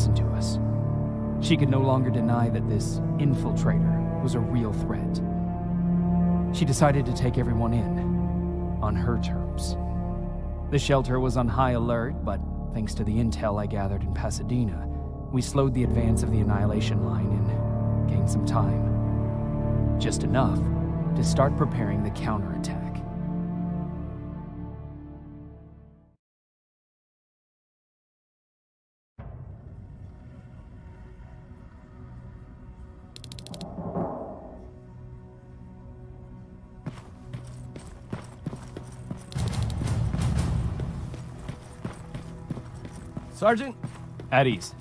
listen to us. She could no longer deny that this infiltrator was a real threat. She decided to take everyone in, on her terms. The shelter was on high alert, but thanks to the intel I gathered in Pasadena, we slowed the advance of the Annihilation line and gained some time. Just enough to start preparing the counterattack. Sergeant? At ease.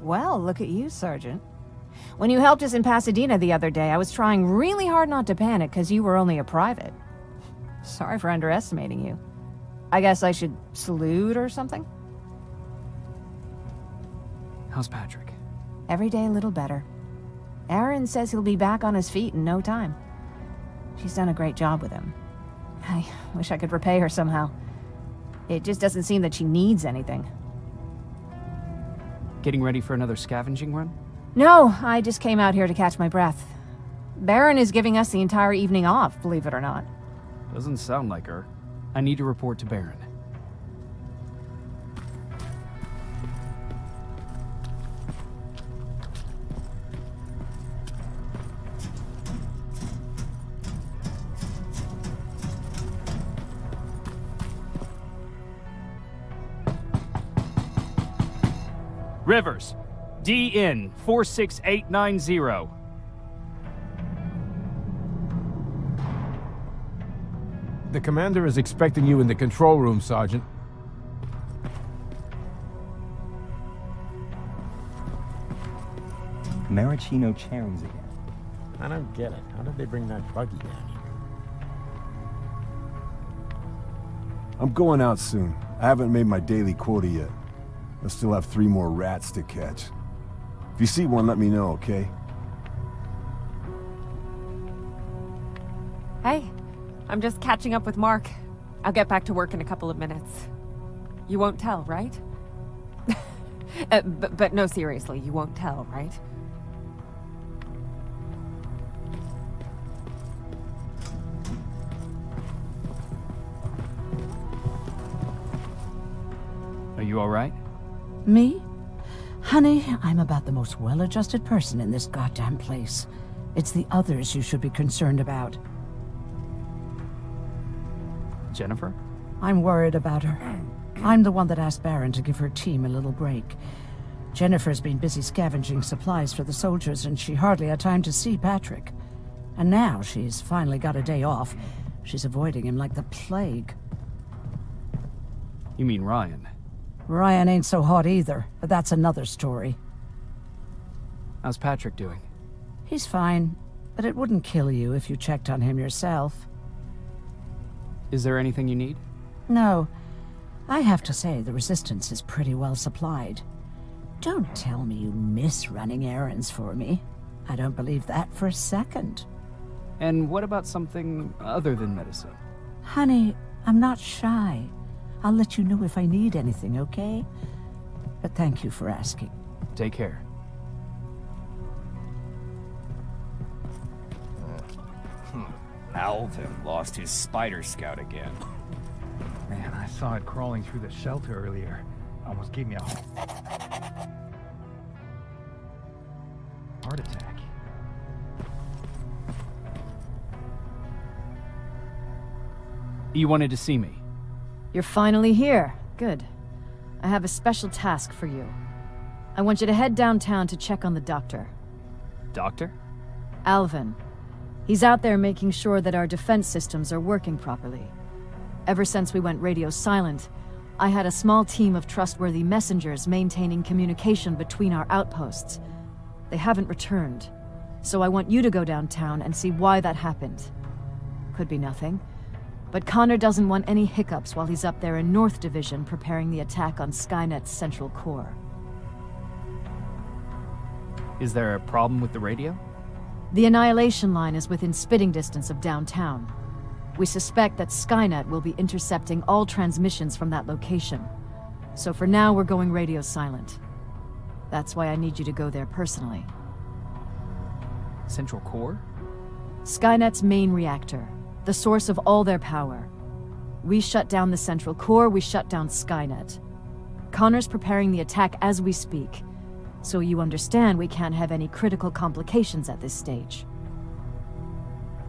Well, look at you, Sergeant. When you helped us in Pasadena the other day, I was trying really hard not to panic because you were only a private. Sorry for underestimating you. I guess I should salute or something? How's Patrick? Every day a little better. Aaron says he'll be back on his feet in no time. She's done a great job with him. I wish I could repay her somehow. It just doesn't seem that she needs anything. Getting ready for another scavenging run? No, I just came out here to catch my breath. Baron is giving us the entire evening off, believe it or not. Doesn't sound like her. I need to report to Baron. Rivers, DN 46890. The commander is expecting you in the control room, Sergeant. Maraschino cherries again. I don't get it. How did they bring that buggy down here? I'm going out soon. I haven't made my daily quota yet. I still have 3 more rats to catch. If you see one, let me know, okay? Hey, I'm just catching up with Mark. I'll get back to work in a couple of minutes. You won't tell, right? But no, seriously, you won't tell, right? Are you all right? Me? Honey, I'm about the most well-adjusted person in this goddamn place. It's the others you should be concerned about. Jennifer? I'm worried about her. I'm the one that asked Baron to give her team a little break. Jennifer's been busy scavenging supplies for the soldiers, and she hardly had time to see Patrick. And now she's finally got a day off. She's avoiding him like the plague. You mean Ryan? Ryan ain't so hot either, but that's another story. How's Patrick doing? He's fine, but it wouldn't kill you if you checked on him yourself. Is there anything you need? No. I have to say the Resistance is pretty well supplied. Don't tell me you miss running errands for me. I don't believe that for a second. And what about something other than medicine? Honey, I'm not shy. I'll let you know if I need anything, okay? But thank you for asking. Take care. Alvin lost his spider scout again. Man, I saw it crawling through the shelter earlier. Almost gave me a heart attack. You wanted to see me? You're finally here. Good. I have a special task for you. I want you to head downtown to check on the doctor. Doctor? Alvin. He's out there making sure that our defense systems are working properly. Ever since we went radio silent, I had a small team of trustworthy messengers maintaining communication between our outposts. They haven't returned, so I want you to go downtown and see why that happened. Could be nothing, but Connor doesn't want any hiccups while he's up there in North Division preparing the attack on Skynet's central core. Is there a problem with the radio? The Annihilation line is within spitting distance of downtown. We suspect that Skynet will be intercepting all transmissions from that location. So for now, we're going radio silent. That's why I need you to go there personally. Central Core? Skynet's main reactor, the source of all their power. We shut down the Central Core, we shut down Skynet. Connor's preparing the attack as we speak, so you understand we can't have any critical complications at this stage.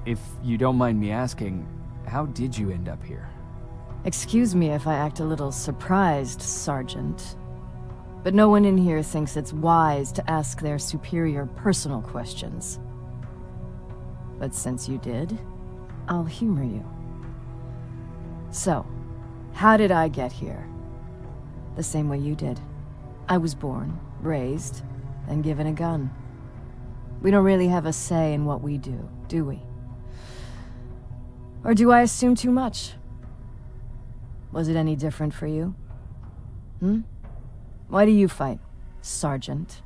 If you don't mind me asking, how did you end up here? Excuse me if I act a little surprised, Sergeant. But no one in here thinks it's wise to ask their superior personal questions. But since you did, I'll humor you. So, how did I get here? The same way you did. I was born, raised, and given a gun. We don't really have a say in what we do we? Or do I assume too much? Was it any different for you? Why do you fight, Sergeant?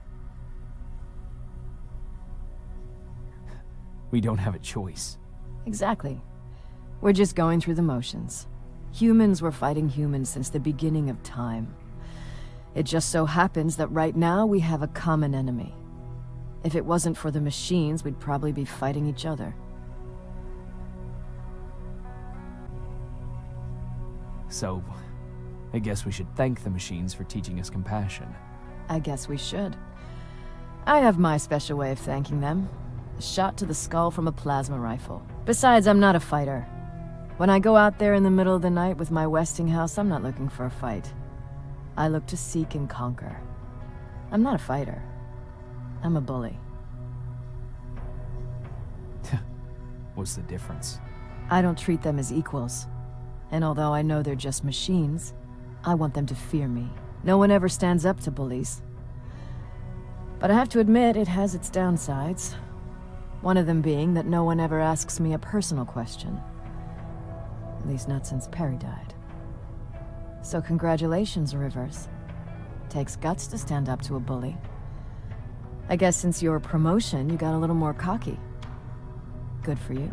We don't have a choice. Exactly. We're just going through the motions. Humans were fighting humans since the beginning of time. It just so happens that right now we have a common enemy. If it wasn't for the machines, we'd probably be fighting each other. So, I guess we should thank the machines for teaching us compassion. I guess we should. I have my special way of thanking them. A shot to the skull from a plasma rifle. Besides, I'm not a fighter. When I go out there in the middle of the night with my Westinghouse, I'm not looking for a fight. I look to seek and conquer. I'm not a fighter. I'm a bully. What's the difference? I don't treat them as equals. And although I know they're just machines, I want them to fear me. No one ever stands up to bullies. But I have to admit, it has its downsides. One of them being that no one ever asks me a personal question. At least not since Perry died. So congratulations, Rivers. Takes guts to stand up to a bully. I guess since your promotion, you got a little more cocky. Good for you.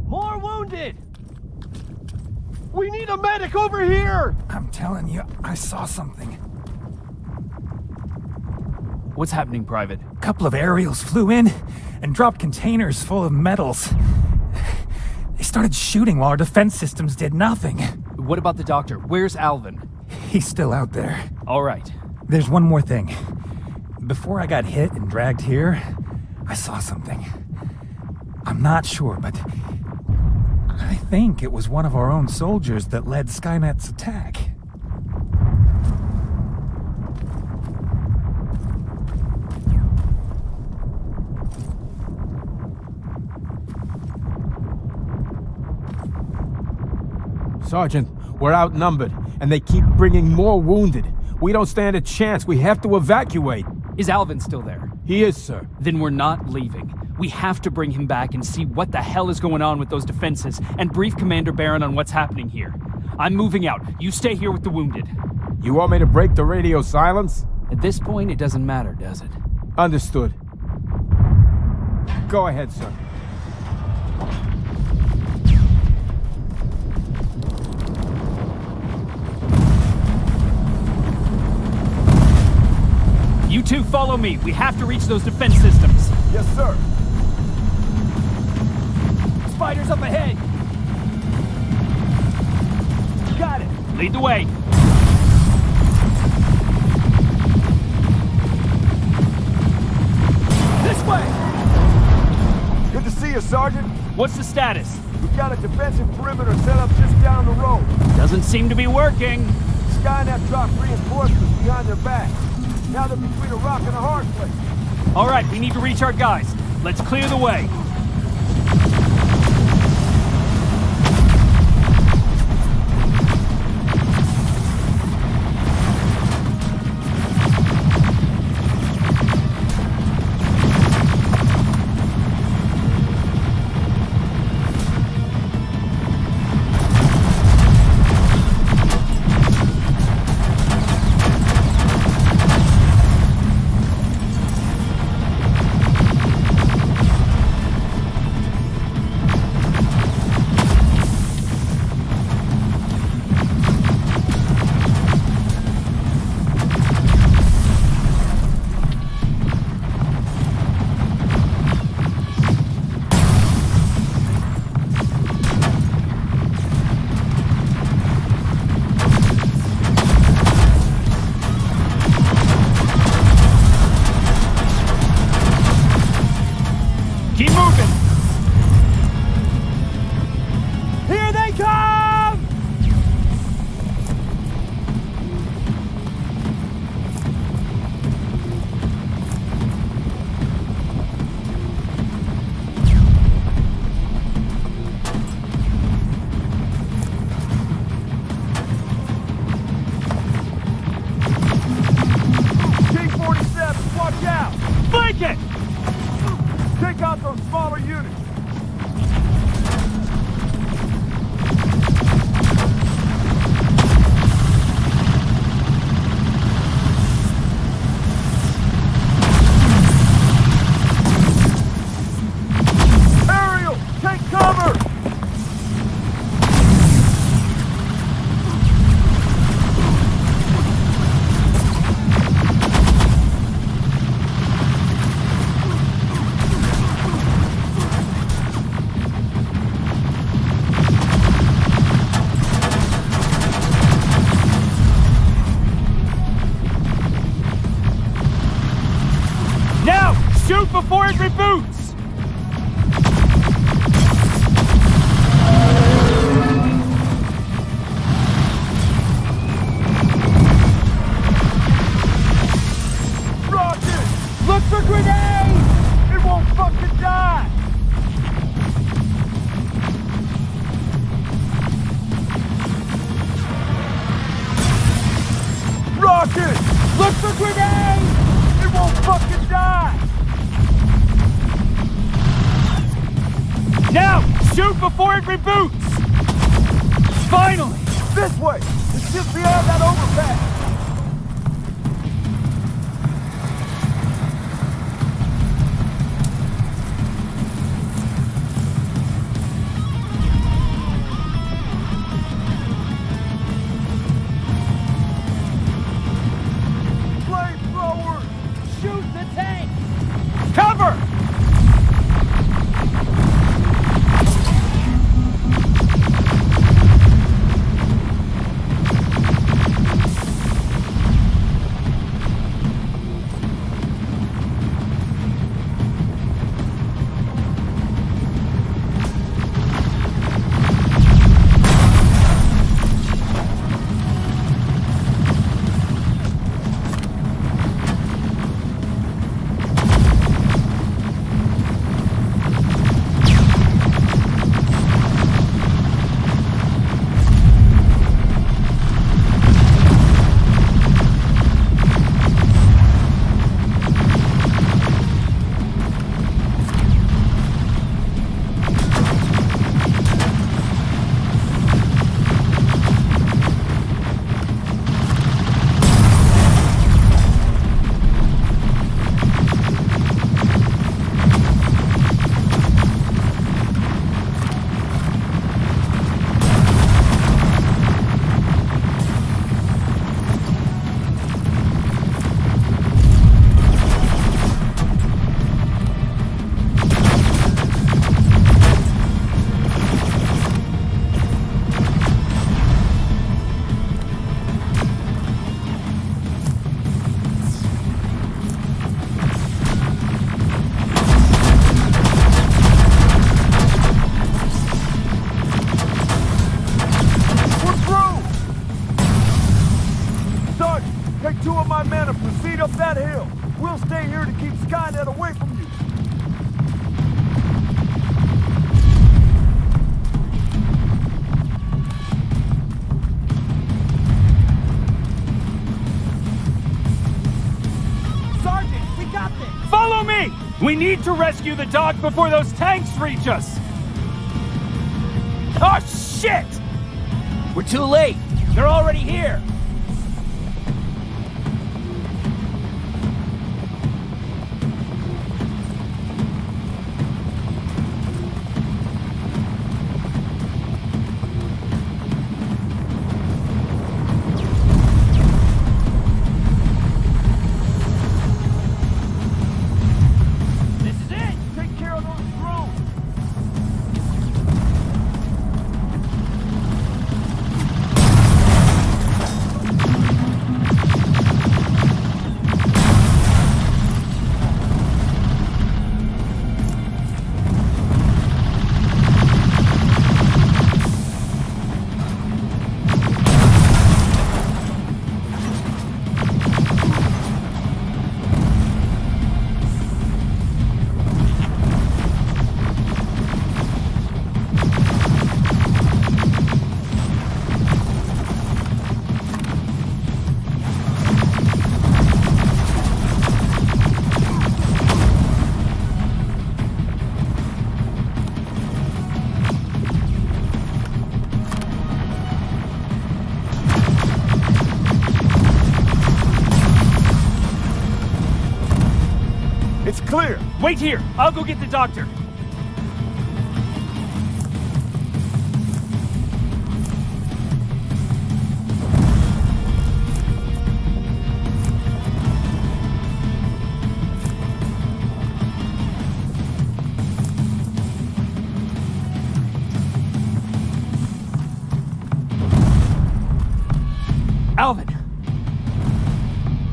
More wounded! We need a medic over here! I'm telling you, I saw something. What's happening, Private? A couple of aerials flew in and dropped containers full of metals. They started shooting while our defense systems did nothing. What about the doctor? Where's Alvin? He's still out there. All right. There's one more thing. Before I got hit and dragged here, I saw something. I'm not sure, but I think it was one of our own soldiers that led Skynet's attack. Sergeant, we're outnumbered, and they keep bringing more wounded. We don't stand a chance. We have to evacuate. Is Alvin still there? He is, sir. Then we're not leaving. We have to bring him back and see what the hell is going on with those defenses, and brief Commander Barron on what's happening here. I'm moving out. You stay here with the wounded. You want me to break the radio silence? At this point, it doesn't matter, does it? Understood. Go ahead, sir. You two follow me. We have to reach those defense systems. Yes, sir. Spiders up ahead. Got it. Lead the way. This way. Good to see you, Sergeant. What's the status? We've got a defensive perimeter set up just down the road. Doesn't seem to be working. Skynet dropped reinforcements behind their backs. Now they're between a rock and a hard place. All right, we need to reach our guys. Let's clear the way. Shoot before it reboots! Rocket! Look for grenades! It won't fucking die! Rocket! Look for grenades! It won't fucking die! Now! Shoot before it reboots! Finally! This way! It's just beyond that overpass! Cover! Take 2 of my men and proceed up that hill. We'll stay here to keep Skynet away from you. Sergeant, we got this! Follow me! We need to rescue the dog before those tanks reach us! Oh, shit! We're too late! They're already here! It's clear. Wait here. I'll go get the doctor. Alvin!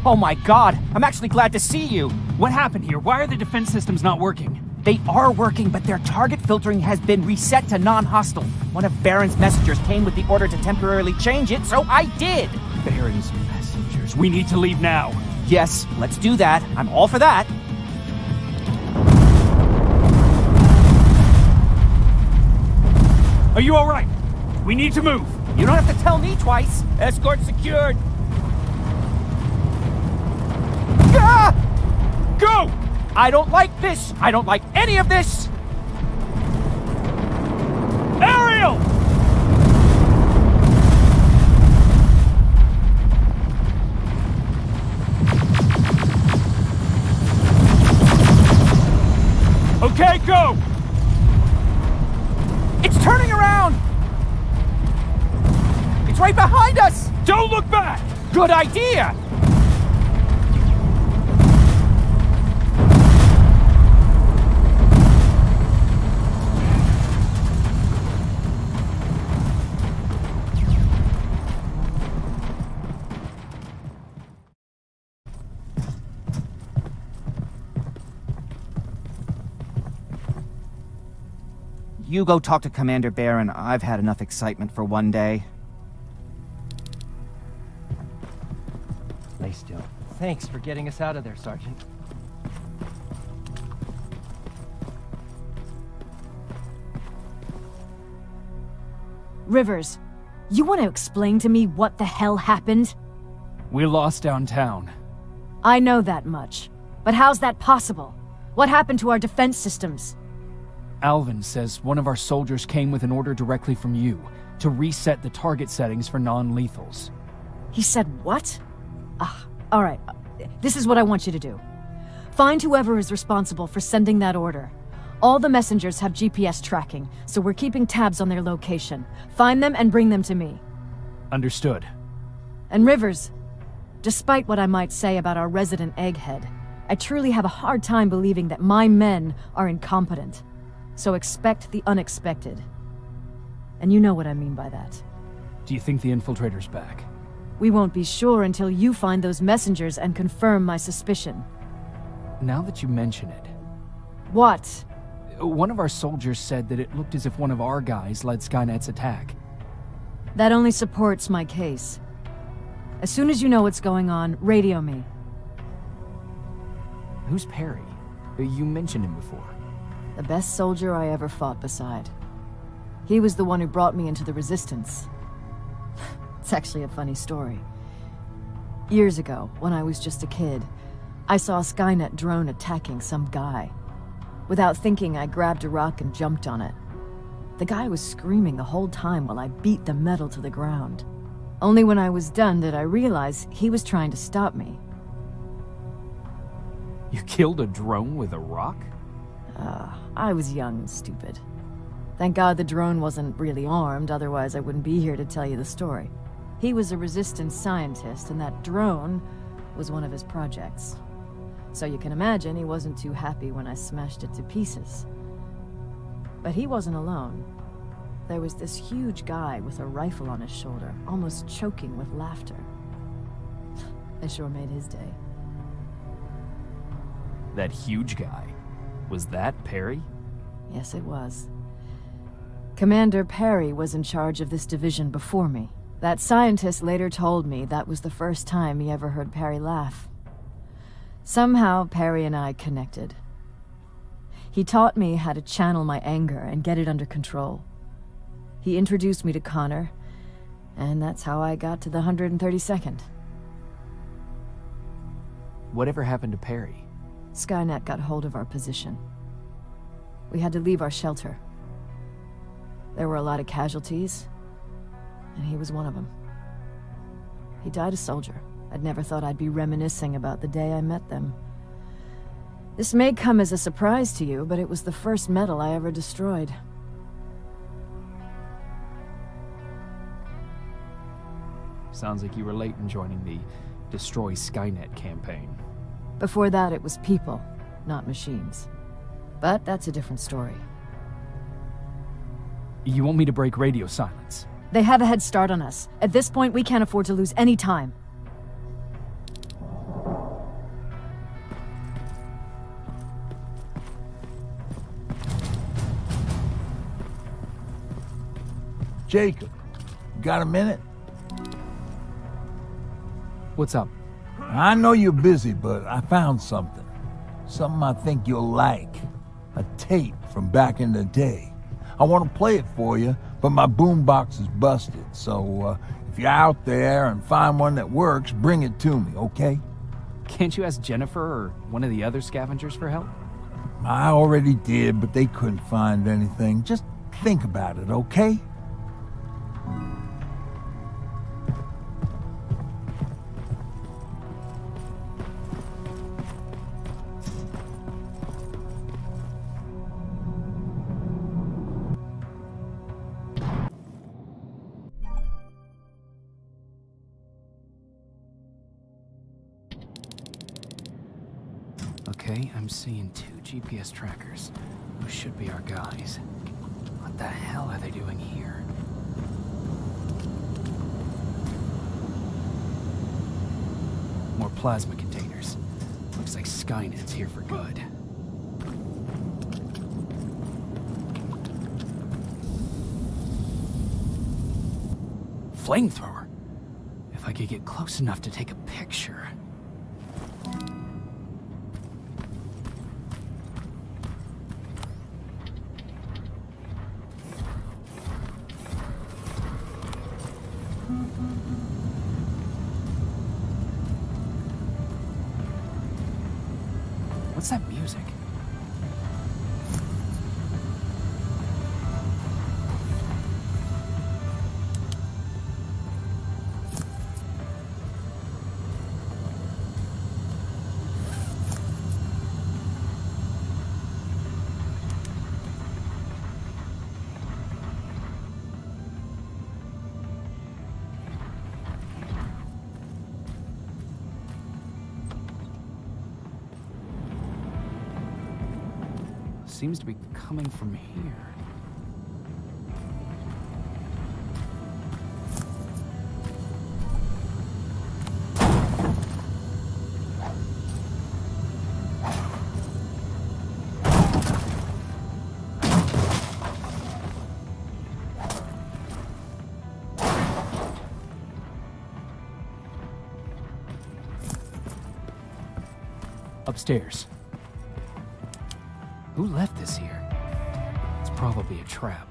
Oh my god, I'm actually glad to see you! What happened here? Why are the defense systems not working? They are working, but their target filtering has been reset to non-hostile. One of Baron's messengers came with the order to temporarily change it, so I did! Baron's messengers. We need to leave now. Yes, let's do that. I'm all for that. Are you alright? We need to move. You don't have to tell me twice. Escort secured. Ah! Go! I don't like this! I don't like any of this! Ariel! Okay, go! It's turning around! It's right behind us! Don't look back! Good idea! You go talk to Commander Baron. I've had enough excitement for one day. Lay still. Thanks for getting us out of there, Sergeant. Rivers, you want to explain to me what the hell happened? We lost downtown. I know that much. But how's that possible? What happened to our defense systems? Alvin says one of our soldiers came with an order directly from you to reset the target settings for non-lethals. He said what? Alright. This is what I want you to do. Find whoever is responsible for sending that order. All the messengers have GPS tracking, so we're keeping tabs on their location. Find them and bring them to me. Understood. And Rivers, despite what I might say about our resident egghead, I truly have a hard time believing that my men are incompetent. So expect the unexpected. And you know what I mean by that. Do you think the infiltrator's back? We won't be sure until you find those messengers and confirm my suspicion. Now that you mention it... What? One of our soldiers said that it looked as if one of our guys led Skynet's attack. That only supports my case. As soon as you know what's going on, radio me. Who's Perry? You mentioned him before. The best soldier I ever fought beside. He was the one who brought me into the Resistance. It's actually a funny story. Years ago, when I was just a kid, I saw a Skynet drone attacking some guy. Without thinking, I grabbed a rock and jumped on it. The guy was screaming the whole time while I beat the metal to the ground. Only when I was done did I realize he was trying to stop me. You killed a drone with a rock? I was young and stupid. Thank God the drone wasn't really armed, otherwise I wouldn't be here to tell you the story. He was a Resistance scientist, and that drone was one of his projects. So you can imagine he wasn't too happy when I smashed it to pieces. But he wasn't alone. There was this huge guy with a rifle on his shoulder, almost choking with laughter. I sure made his day. That huge guy? Was that Perry? Yes, it was. Commander Perry was in charge of this division before me. That scientist later told me that was the first time he ever heard Perry laugh. Somehow, Perry and I connected. He taught me how to channel my anger and get it under control. He introduced me to Connor, and that's how I got to the 132nd. Whatever happened to Perry? Skynet got hold of our position. We had to leave our shelter. There were a lot of casualties, and he was one of them. He died a soldier. I'd never thought I'd be reminiscing about the day I met them. This may come as a surprise to you, but it was the first metal I ever destroyed. Sounds like you were late in joining the Destroy Skynet campaign. Before that, it was people, not machines. But that's a different story. You want me to break radio silence? They have a head start on us. At this point, we can't afford to lose any time. Jacob, you got a minute? What's up? I know you're busy, but I found something. Something I think you'll like. A tape from back in the day. I want to play it for you, but my boombox is busted, so if you're out there and find one that works, bring it to me, okay? Can't you ask Jennifer or one of the other scavengers for help? I already did, but they couldn't find anything. Just think about it, okay? Okay, I'm seeing 2 GPS trackers. Those should be our guys. What the hell are they doing here? More plasma containers. Looks like Skynet's here for good. Flamethrower. If I could get close enough to take a picture. What's that music? Seems to be coming from here. Upstairs. Who left this here? It's probably a trap.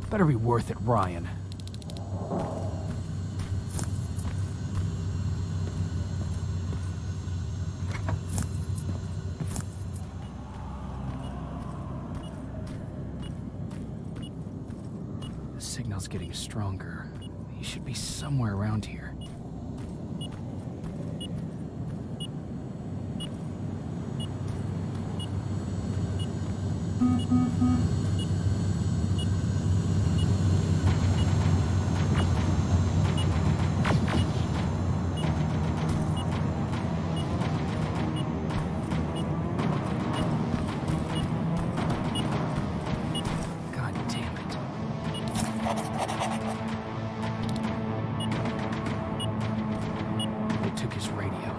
Better be worth it, Ryan. The signal's getting stronger. He should be somewhere around here. took his radio.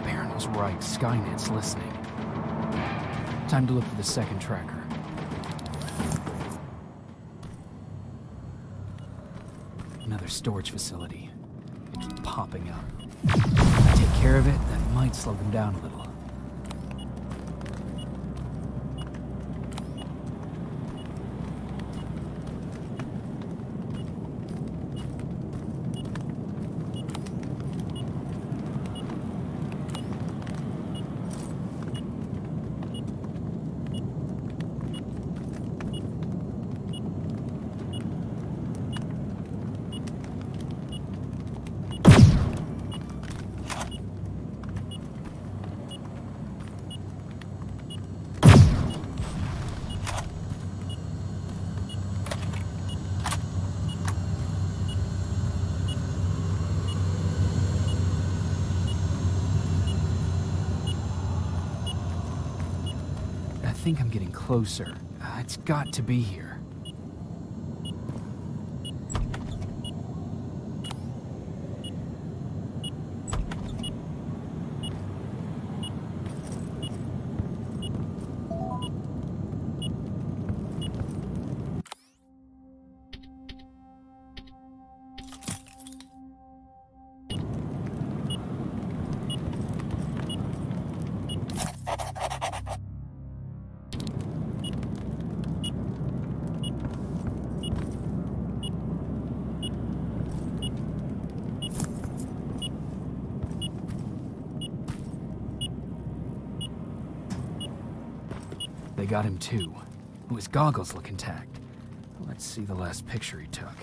Baron was right, Skynet's listening. Time to look for the second tracker. Another storage facility. It keeps popping up. If I take care of it, that might slow them down a little. I think I'm getting closer. It's got to be here. They got him too. His goggles look intact. Let's see the last picture he took.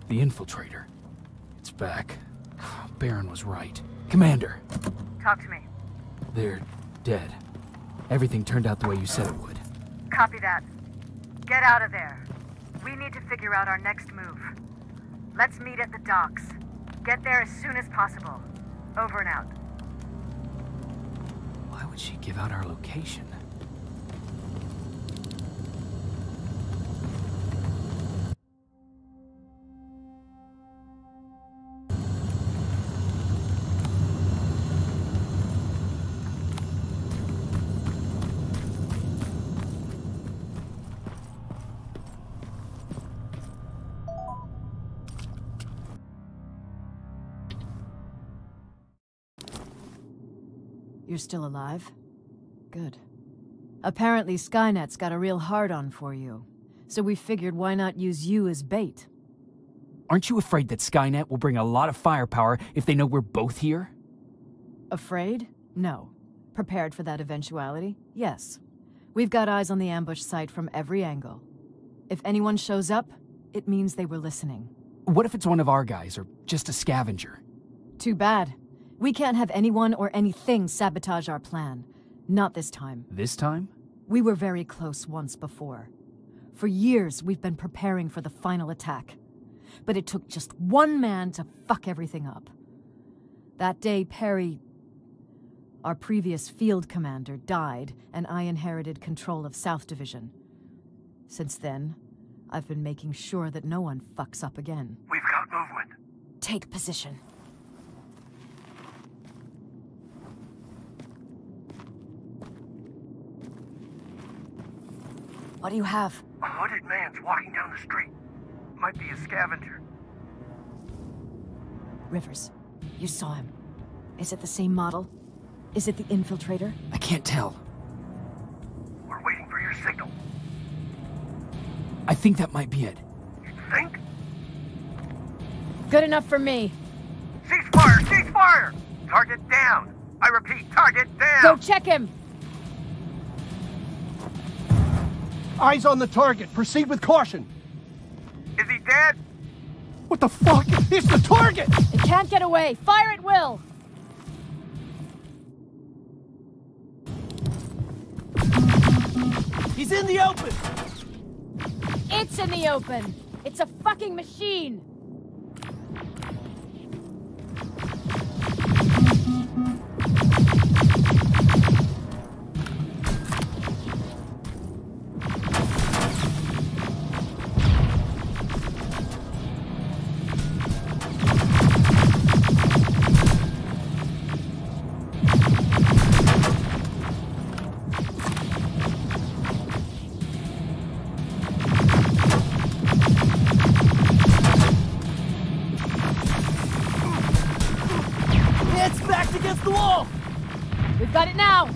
The infiltrator. It's back. Baron was right. Commander! Talk to me. They're dead. Everything turned out the way you said it would. Copy that. Get out of there. We need to figure out our next move. Let's meet at the docks. Get there as soon as possible. Over and out. Why would she give out our location? You're still alive? Good. Apparently Skynet's got a real hard-on for you, so we figured why not use you as bait. Aren't you afraid that Skynet will bring a lot of firepower if they know we're both here? Afraid? No. Prepared for that eventuality? Yes. We've got eyes on the ambush site from every angle. If anyone shows up, it means they were listening. What if it's one of our guys, or just a scavenger? Too bad. We can't have anyone or anything sabotage our plan. Not this time. This time? We were very close once before. For years, we've been preparing for the final attack. But it took just one man to fuck everything up. That day, Perry, our previous field commander, died, and I inherited control of South Division. Since then, I've been making sure that no one fucks up again. We've got movement. Take position. What do you have? A hooded man's walking down the street. Might be a scavenger. Rivers, you saw him. Is it the same model? Is it the infiltrator? I can't tell. We're waiting for your signal. I think that might be it. You think? Good enough for me. Cease fire! Cease fire! Target down! I repeat, target down! Go check him! Eyes on the target. Proceed with caution. Is he dead? What the fuck? It's the target! It can't get away. Fire at will! He's in the open! It's in the open! It's a fucking machine! It's backed against the wall! We've got it now!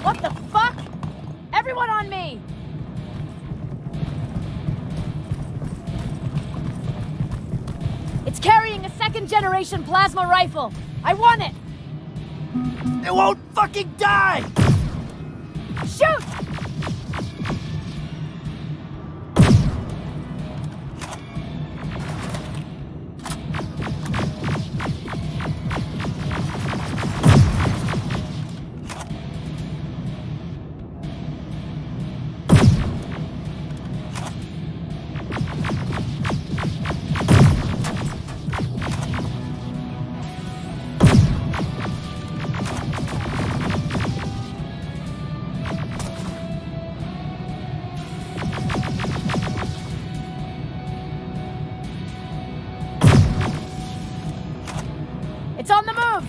What the fuck? Everyone on me! It's carrying a second-generation plasma rifle! I want it! It won't fucking die! Shoot! It's on the move!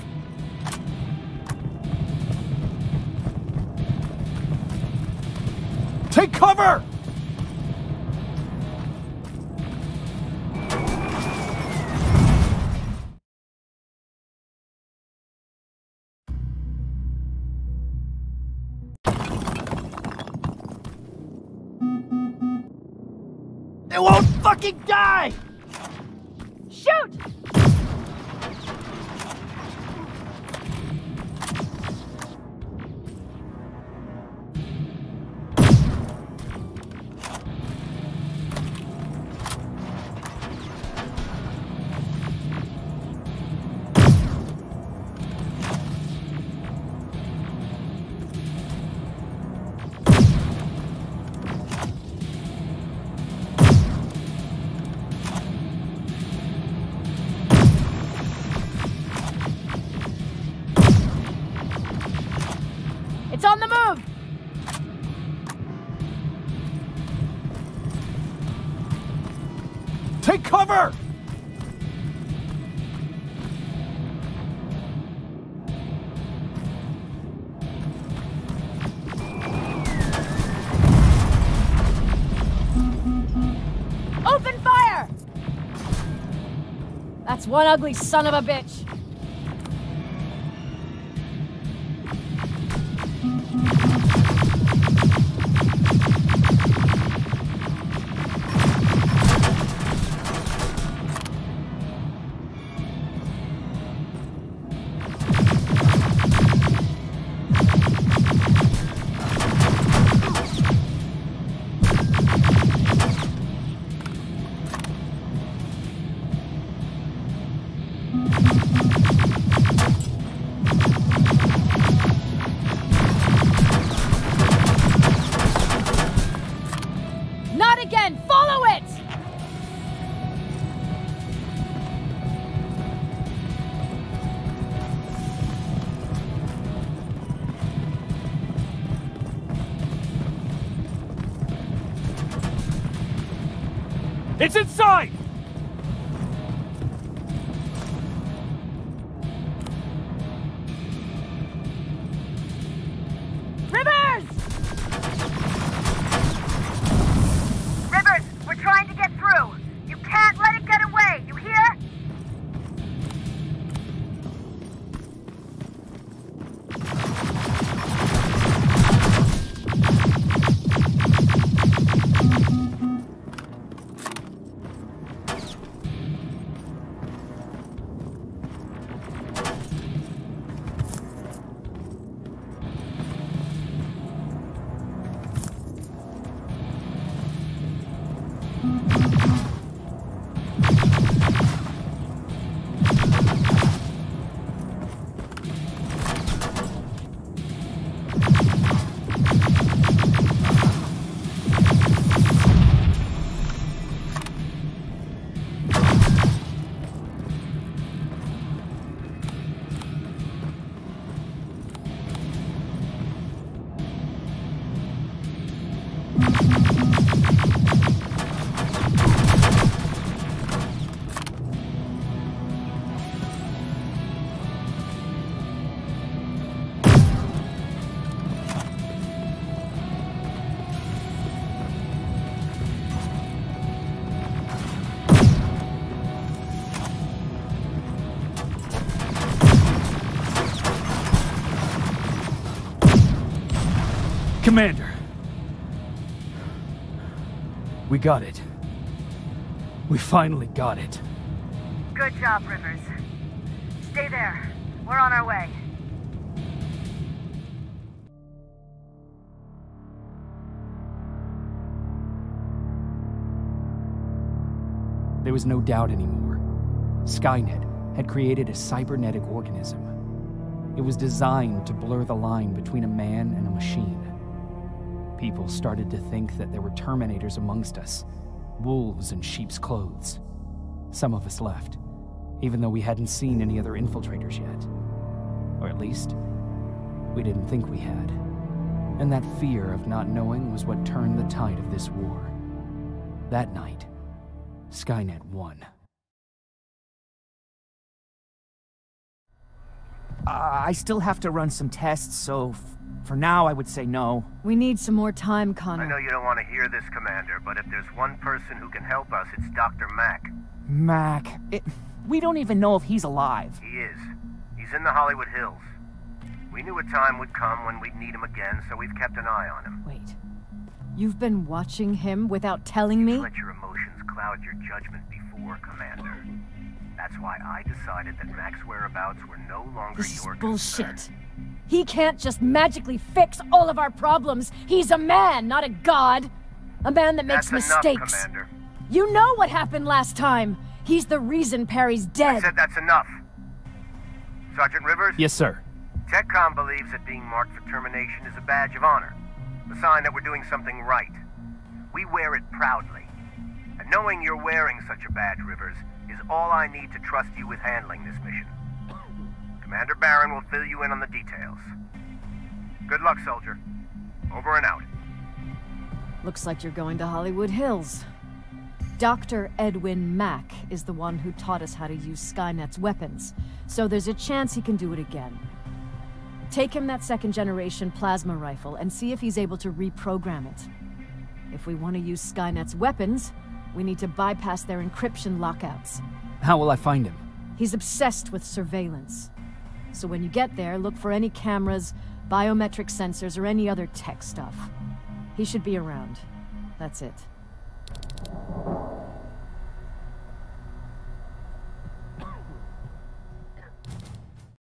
Take cover! It won't fucking die! Shoot! It's on the move! Take cover! Open fire! That's one ugly son of a bitch. Not again! Follow it! It's inside! Rivers! Rivers, we're trying to get through. You can't let it get away, you hear? Commander! We got it. We finally got it. Good job, Rivers. Stay there. We're on our way. There was no doubt anymore. Skynet had created a cybernetic organism. It was designed to blur the line between a man and a machine. People started to think that there were Terminators amongst us, wolves in sheep's clothes. Some of us left, even though we hadn't seen any other infiltrators yet. Or at least, we didn't think we had. And that fear of not knowing was what turned the tide of this war. That night, Skynet won. I still have to run some tests, so for now I would say no. We need some more time, Connor. I know you don't want to hear this, Commander, but if there's one person who can help us, it's Dr. Mack. Mac. We don't even know if he's alive. He is. He's in the Hollywood Hills. We knew a time would come when we'd need him again, so we've kept an eye on him. Wait. You've been watching him without telling me? Let your emotions cloud your judgment before, Commander. That's why I decided that Mac's whereabouts were no longer This your is bullshit. concern. He can't just magically fix all of our problems. He's a man, not a god. A man that makes That's mistakes. Enough, Commander. You know what happened last time. He's the reason Perry's dead. I said that's enough. Sergeant Rivers? Yes, sir. TechCom believes that being marked for termination is a badge of honor. A sign that we're doing something right. We wear it proudly. And knowing you're wearing such a badge, Rivers, is all I need to trust you with handling this mission. Commander Barron will fill you in on the details. Good luck, soldier. Over and out. Looks like you're going to Hollywood Hills. Dr. Edwin Mack is the one who taught us how to use Skynet's weapons, so there's a chance he can do it again. Take him that second-generation plasma rifle and see if he's able to reprogram it. If we want to use Skynet's weapons, we need to bypass their encryption lockouts. How will I find him? He's obsessed with surveillance. So when you get there, look for any cameras, biometric sensors, or any other tech stuff. He should be around. That's it.